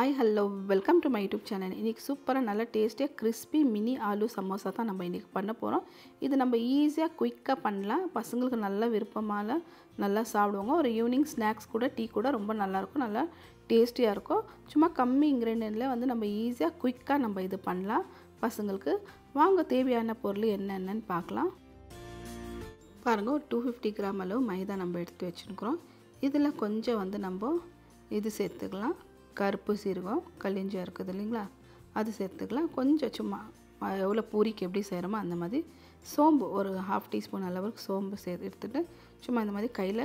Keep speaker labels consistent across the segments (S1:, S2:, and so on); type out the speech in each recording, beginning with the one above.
S1: Hi hello welcome to my YouTube channel. இன்றைக்கி சூப்பராக நல்லா டேஸ்டியாக கிறிஸ்பி மினி ஆலு சமோசா தான் நம்ம இன்றைக்கி பண்ண போகிறோம். இது நம்ம ஈஸியாக குயிக்காக பண்ணலாம். பசங்களுக்கு நல்லா விருப்பமான நல்லா சாப்பிடுவாங்க. ஒரு ஈவினிங் ஸ்நாக்ஸ் கூட டீ கூட ரொம்ப நல்லாயிருக்கும், நல்லா டேஸ்டியாக இருக்கும். சும்மா கம்மி இன்க்ரீடியன்ட்டில் வந்து நம்ம ஈஸியாக குயிக்காக நம்ம இது பண்ணலாம் பசங்களுக்கு. வாங்க தேவையான பொருள் என்னென்னு பார்க்கலாம். பாருங்கள், ஒரு 250 கிராம் அளவு மைதா நம்ம எடுத்து வச்சுருக்கிறோம். இதில் கொஞ்சம் வந்து நம்ம இது சேர்த்துக்கலாம், கருப்பு சீரகம் கலிஞ்சாக இருக்குது இல்லைங்களா, அது சேர்த்துக்கலாம். கொஞ்சம் சும்மா எவ்வளோ பூரிக்கு எப்படி செய்கிறோமோ அந்த மாதிரி சோம்பு ஒரு 1/2 டீஸ்பூன் அளவுக்கு சோம்பு எடுத்துகிட்டு சும்மா இந்த மாதிரி கையில்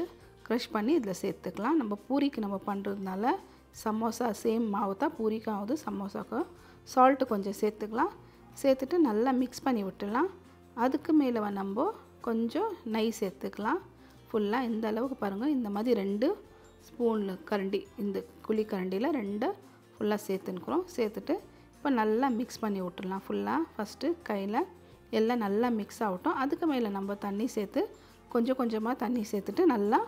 S1: க்ரஷ் பண்ணி இதில் சேர்த்துக்கலாம். நம்ம பூரிக்கு நம்ம பண்ணுறதுனால சமோசா சேம் மாவு தான் பூரிக்கும் ஆகுது, சமோசாக்கும். சால்ட்டு கொஞ்சம் சேர்த்துக்கலாம். சேர்த்துட்டு நல்லா மிக்ஸ் பண்ணி விட்டுடலாம். அதுக்கு மேலே நம்ம கொஞ்சம் நெய் சேர்த்துக்கலாம். ஃபுல்லாக இந்த அளவுக்கு பாருங்கள், இந்த மாதிரி 2 ஸ்பூனில் கரண்டி, இந்த குழி கரண்டியில் 2 ஃபுல்லாக சேர்த்துன்னுக்குறோம். சேர்த்துட்டு இப்போ நல்லா மிக்ஸ் பண்ணி விட்டுடலாம். ஃபுல்லாக ஃபஸ்ட்டு கையில் எல்லாம் நல்லா மிக்ஸ் ஆகட்டும். அதுக்கு மேலே நம்ம தண்ணி சேர்த்து கொஞ்சம் கொஞ்சமாக தண்ணி சேர்த்துட்டு நல்லா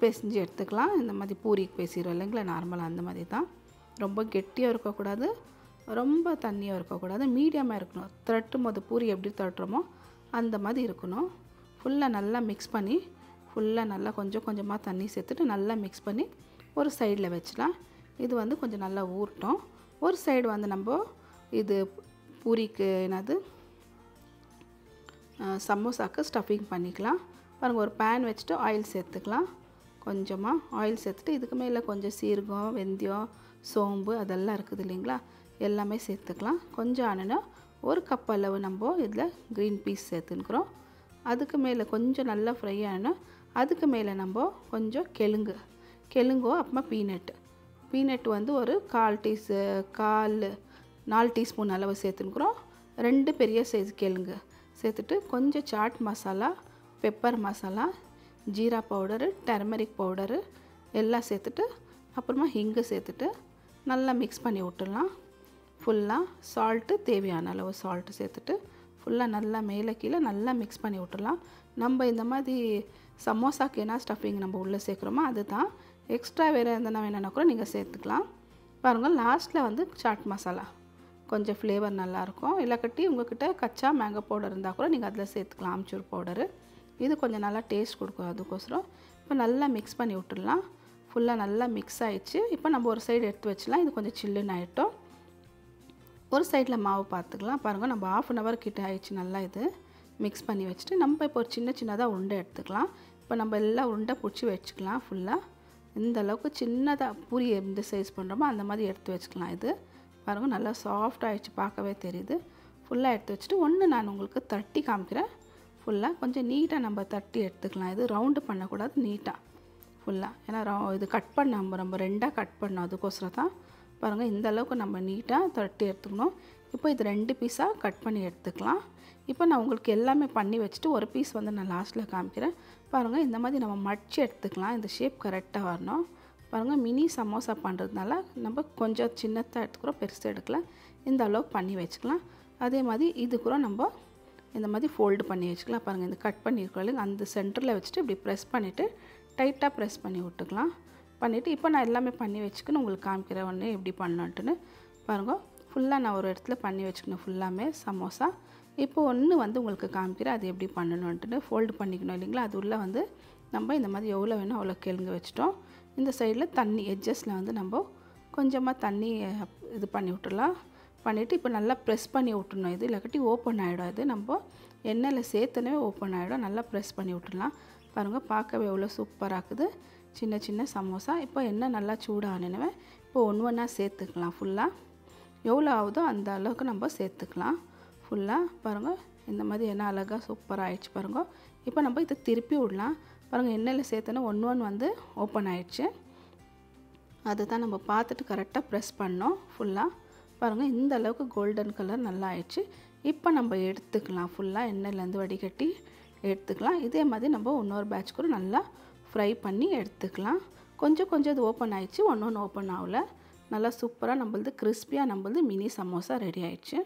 S1: பிசைஞ்சு எடுத்துக்கலாம். இந்த மாதிரி பூரிக்கு பேசிடுவோம் இல்லைங்களா, நார்மலாக அந்த மாதிரி தான். ரொம்ப கெட்டியாக இருக்கக்கூடாது, ரொம்ப தண்ணியாக இருக்கக்கூடாது, மீடியமாக இருக்கணும். தட்டும் போது பூரி எப்படி தட்டுறோமோ அந்த மாதிரி இருக்கணும். ஃபுல்லாக நல்லா மிக்ஸ் பண்ணி ஃபுல்லாக நல்லா கொஞ்சம் கொஞ்சமாக தண்ணி சேர்த்துட்டு நல்லா மிக்ஸ் பண்ணி ஒரு சைடில் வச்சிடலாம். இது வந்து கொஞ்சம் நல்லா ஊறட்டும். ஒரு சைடு வந்து நம்ம இது பூரிக்கு என்னது சமோசாக்கு ஸ்டஃபிங் பண்ணிக்கலாம். பாருங்கள், ஒரு பேன் வச்சுட்டு ஆயில் சேர்த்துக்கலாம். கொஞ்சமாக ஆயில் சேர்த்துட்டு இதுக்கு மேலே கொஞ்சம் சீரகம், வெந்தயம், சோம்பு அதெல்லாம் இருக்குது இல்லைங்களா, எல்லாமே சேர்த்துக்கலாம். கொஞ்சம் ஆனோன்னா 1 கப் அளவு நம்ம இதில் க்ரீன் பீஸ் சேர்த்துக்கிறோம். அதுக்கு மேலே கொஞ்சம் நல்லா ஃப்ரை ஆனோன்னா அதுக்கு மேலே நம்ம கொஞ்சம் கெழுங்கோ அப்புறமா பீனட் வந்து ஒரு 4 டீஸ்பூன் அளவு சேர்த்துக்கிறோம். 2 பெரிய சைஸ் கெழுங்கு சேர்த்துட்டு கொஞ்சம் chaat masala, pepper masala, jeera powder, turmeric powder எல்லாம் சேர்த்துட்டு அப்புறமா ஹிங்கு சேர்த்துட்டு நல்லா மிக்ஸ் பண்ணி விட்டுடலாம். ஃபுல்லாக சால்ட்டு தேவையான அளவு சால்ட்டு சேர்த்துட்டு ஃபுல்லாக நல்லா மேலே கீழே நல்லா மிக்ஸ் பண்ணி விட்டுடலாம். நம்ம இந்த மாதிரி சமோசாக்கு என்ன ஸ்டஃபிங் நம்ம உள்ளே சேர்க்குறோமோ அது தான். எக்ஸ்ட்ரா வேறு எதனா வேணுன்னா கூட நீங்கள் சேர்த்துக்கலாம். பாருங்கள், லாஸ்ட்டில் வந்து சாட் மசாலா கொஞ்சம் ஃப்ளேவர் நல்லாயிருக்கும். இல்லாக்கட்டி உங்கள்கிட்ட கச்சா மேங்கோ பவுடர் இருந்தால் கூட நீங்கள் அதில் சேர்த்துக்கலாம், ஆம்ச்சூர் பவுடரு. இது கொஞ்சம் நல்லா டேஸ்ட் கொடுக்கும், அதுக்கோசரம். இப்போ நல்லா மிக்ஸ் பண்ணி விட்டுடலாம். ஃபுல்லாக நல்லா மிக்ஸ் ஆகிடுச்சு. இப்போ நம்ம ஒரு சைடு எடுத்து வச்சிடலாம். இது கொஞ்சம் சில்லுன்னு ஆகிட்டோம். ஒரு சைடில் மாவு பார்த்துக்கலாம். பாருங்கள், நம்ம 1/2 hour கிட்ட ஆயிடுச்சு. நல்லா இது மிக்ஸ் பண்ணி வச்சுட்டு நம்ம இப்போ ஒரு சின்னதாக உருண்டை எடுத்துக்கலாம். இப்போ நம்ம எல்லாம் உருண்டை பிடிச்சி வச்சுக்கலாம். ஃபுல்லாக இந்த அளவுக்கு சின்னதாக பூரி எந்த சைஸ் பண்ணுறோமோ அந்த மாதிரி எடுத்து வச்சுக்கலாம். இது பாருங்கள், நல்லா சாஃப்ட் ஆகிடுச்சு, பார்க்கவே தெரியுது. ஃபுல்லாக எடுத்து வச்சுட்டு நான் உங்களுக்கு தட்டி காமிக்கிறேன். ஃபுல்லாக கொஞ்சம் நீட்டாக நம்ம தட்டி எடுத்துக்கலாம். இது ரவுண்டு பண்ணக்கூடாது, நீட்டாக ஃபுல்லாக. ஏன்னா இது கட் பண்ண நம்ம 2ஆக கட் பண்ணோம், அதுக்கோசரம் தான். பாருங்கள், இந்த அளவுக்கு நம்ம நீட்டாக தட்டி எடுத்துக்கணும். இப்போ இது 2 பீஸாக கட் பண்ணி எடுத்துக்கலாம். இப்போ நான் உங்களுக்கு எல்லாமே பண்ணி வச்சுட்டு ஒரு பீஸ் வந்து நான் லாஸ்ட்டில் காமிக்கிறேன். பாருங்கள், இந்த மாதிரி நம்ம மடித்து எடுத்துக்கலாம். இந்த ஷேப் கரெக்டாக வரணும். பாருங்கள், மினி சமோசா பண்ணுறதுனால நம்ம கொஞ்சம் சின்னதாக எடுத்துக்கிறோம், பெருசாக எடுக்கலாம். இந்த அளவுக்கு பண்ணி வச்சுக்கலாம். அதே மாதிரி இது கூட நம்ம இந்த மாதிரி ஃபோல்டு பண்ணி வச்சுக்கலாம். பாருங்கள், இந்த கட் பண்ணியிருக்கோம் இல்லைங்க, அந்த சென்டரில் வச்சுட்டு இப்படி ப்ரெஸ் பண்ணிவிட்டு டைட்டாக ப்ரெஸ் பண்ணி விட்டுக்கலாம். பண்ணிவிட்டு இப்போ நான் எல்லாமே பண்ணி வச்சுக்கணும், உங்களுக்கு காமிக்கிறேன் ஒன்று எப்படி பண்ணணுன்ட்டுன்னு. பாருங்கள், ஃபுல்லாக நான் ஒரு இடத்துல பண்ணி வச்சுக்கணும் ஃபுல்லாமே சமோசா. இப்போ ஒன்று வந்து உங்களுக்கு காமிக்கிறேன், அது எப்படி பண்ணணுன்ட்டுன்னு. ஃபோல்டு பண்ணிக்கணும் இல்லைங்களா, அது உள்ளே வந்து நம்ம இந்த மாதிரி எவ்வளோ வேணும் அவ்வளோ கெழுங்கு வச்சுட்டோம். இந்த சைடில் தண்ணி எட்ஜஸில் வந்து நம்ம கொஞ்சமாக தண்ணி இது பண்ணி விட்டுடலாம். பண்ணிவிட்டு இப்போ நல்லா ப்ரெஸ் பண்ணி விட்டுணும். இது இல்லாட்டி ஓப்பன் ஆகிடும். இது நம்ம எண்ணெயில் சேர்த்துனே ஓப்பன் ஆகிடும். நல்லா ப்ரெஸ் பண்ணி விட்டுடலாம். பாருங்கள், பார்க்கவே எவ்வளோ சூப்பராக இருக்குது சின்ன சமோசா. இப்போ எண்ணெய் நல்லா சூடானவே இப்போ ஒன்றா சேர்த்துக்கலாம். ஃபுல்லாக எவ்வளோ ஆகுதோ அந்த அளவுக்கு நம்ம சேர்த்துக்கலாம். ஃபுல்லாக பாருங்கள், இந்த மாதிரி எண்ணெய் அழகாக சூப்பராக ஆகிடுச்சு. பாருங்கள், இப்போ நம்ம இதை திருப்பி விடலாம். பாருங்கள், எண்ணெயில் சேர்த்தோன்னா ஒன்று வந்து ஓப்பன் ஆகிடுச்சு. அதை தான் நம்ம பார்த்துட்டு கரெக்டாக ப்ரெஸ் பண்ணோம். ஃபுல்லாக பாருங்கள், இந்த அளவுக்கு கோல்டன் கலர் நல்லா ஆயிடுச்சு. இப்போ நம்ம எடுத்துக்கலாம். ஃபுல்லாக எண்ணெயிலேருந்து வடிகட்டி எடுத்துக்கலாம். இதே மாதிரி நம்ம இன்னொரு பேட்ச் கூட நல்லா ஃப்ரை பண்ணி எடுத்துக்கலாம். கொஞ்சம் இது ஓப்பன் ஆகிடுச்சு, ஒன்று ஓப்பன் ஆகலை. நல்லா சூப்பராக நம்மளது கிறிஸ்பியாக நம்மளது மினி சமோசா ரெடி ஆகிடுச்சு.